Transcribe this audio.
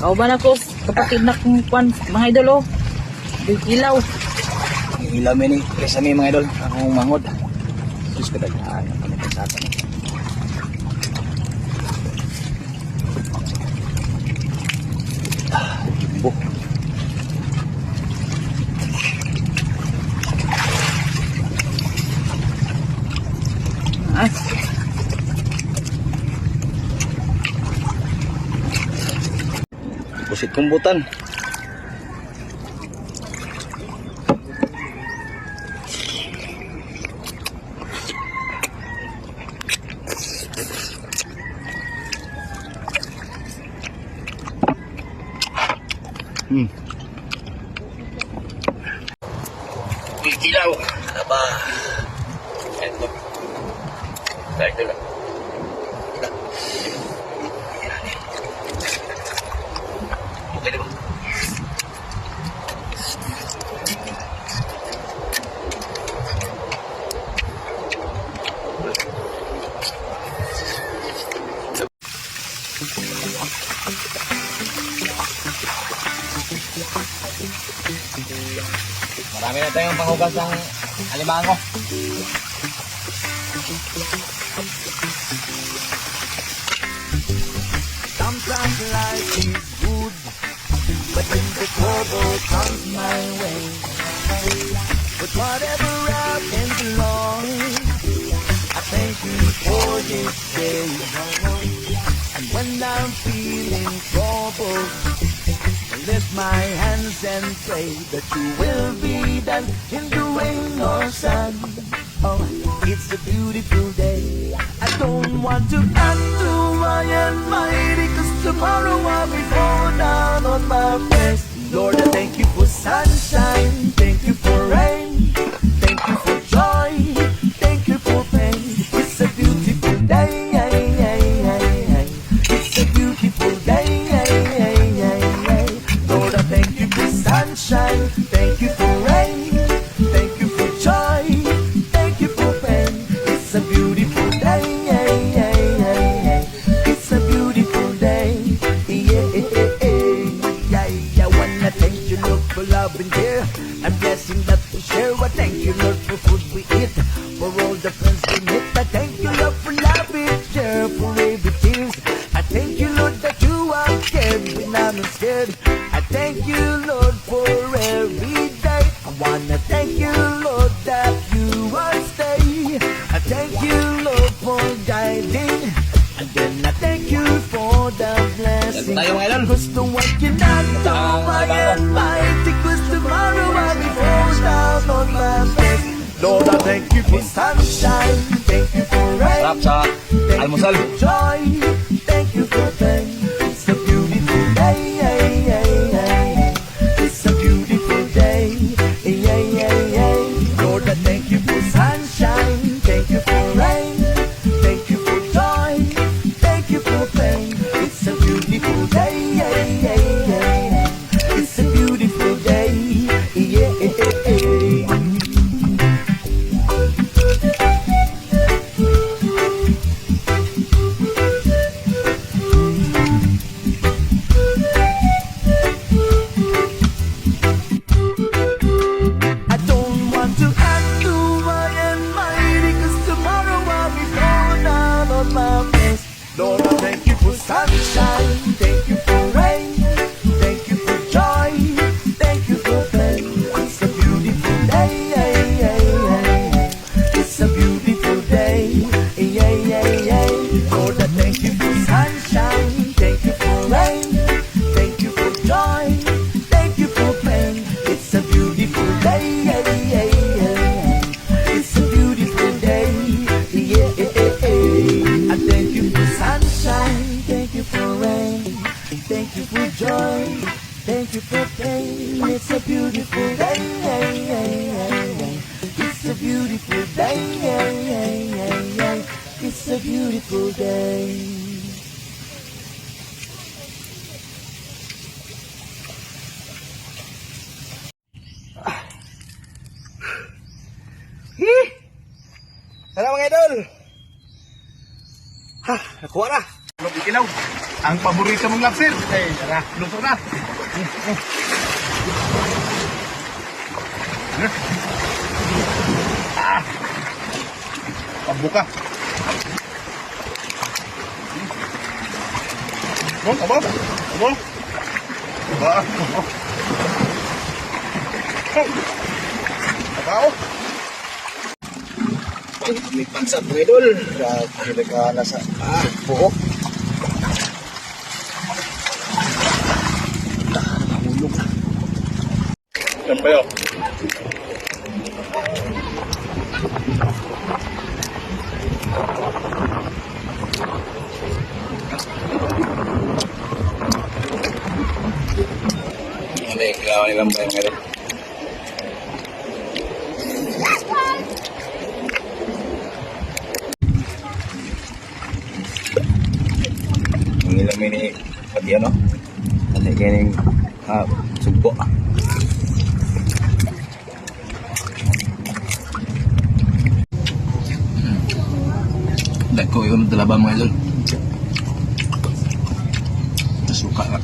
Kauban ako, kapatid na kong kwan, mga idol, oh. Ilaw. Ilaw mini, kaysa may mga idol, akong mangod. Diyos ko tagaan, kami sa atin. Jumbo. Ah. Pusit kumbutan. Ilaw. Ano ba? Ito. Ito lang. Okay na ba? Marami na tayong panghugas ng alimango. Sometimes life is good, but when the trouble comes my way, but whatever happens along, I thank you for this day. And when I'm feeling troubled, I lift my hands and pray that you will be done in the rain or sun. Oh, it's a beautiful day. I don't want to act too high and mighty, 'cause tomorrow I'll be fall down on my face. Lord, I thank you for sunshine, thank you for rain, thank you for joy, thank you for pain. It's a beautiful day. It's a beautiful day. Lord, I thank you for sunshine, thank you for rain, thank you for joy, thank you for pain. It's a beautiful day. It's a beautiful day. I wanna thank you, Lord, for love and care and blessing that we share. I thank you, Lord, for food we eat, for all the friends we meet. I thank you, Lord, for love we share, for every tears. I thank you, Lord, that you are scared when I'm not scared. I thank you, Lord, for every day. I wanna thank you, Lord, that you are stay. I thank you, Lord, for guiding. And then I thank you for the blessing. Tayo mga idol. Gusto what you not do, I am mighty. 'Cause tomorrow I'll be fall down on my face. Lord, I thank you for sunshine, thank you for rain, Sarap sa thank almusal. you for joy, thank you for pain. It's a beautiful day. It's a beautiful day. Lord, I thank you for sunshine, thank you for rain, thank you for joy, thank you for pain. It's a beautiful day. It's a beautiful day. I don't want to act too high and mighty, 'cause tomorrow I'll be fall down on my face. Lord, I thank you for sunshine, thank you for rain, thank you for joy, thank you for pain. It's a beautiful day. It's a beautiful day. Lord, I thank you for sunshine, thank you for rain, thank you for joy, thank you for pain. It's a beautiful day. It's a beautiful day. I thank you for sunshine, thank you for rain, thank you for joy, thank you for pain. It's a beautiful day. It's a beautiful day. It's a beautiful day. Tara mga idol. Ha, nakuha na. Ano, ikilaw. ang paborito mong lobster. Eh, tara, luto na. Ah! Pagbuka. Abo? Ba? Abo? May pansat mga idol. Grabe ka nasa buhok. Nahulog. Yan ba yun? Hindi, kailangan nilang ba yung idol? Ang ilamin ni pati ano? Pati kaning sugpo. Dako yung talaba mga idol. Nasuka ka.